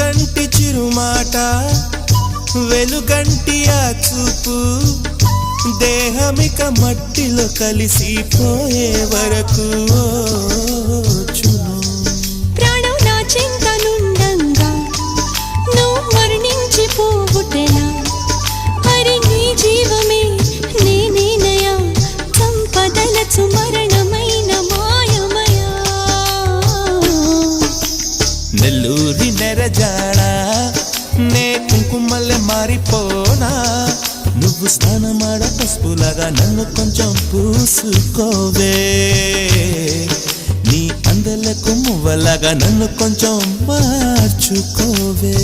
చినుకంటి చిరుమాట వెలుగంటి ఆ చూపు దేహమిక మట్టిలో కలిసిపోయే వరకు ప్రాణం నా చింతనుండంగా నువ్వు మరణించిపోవుటెలా హరి నీ జీవమే నేనేనయా సంపదలచు మరణమైన మాయమయా నెల్లూరి నెరజాడా నే కుంకుమల్లె మారిపోనా నువ్వు స్నానమాడ పసుపులాగా నన్ను కొంచెం పూసుకోవే నీ అందలకు మువ్వలాగా నన్ను కొంచెం మార్చుకోవే.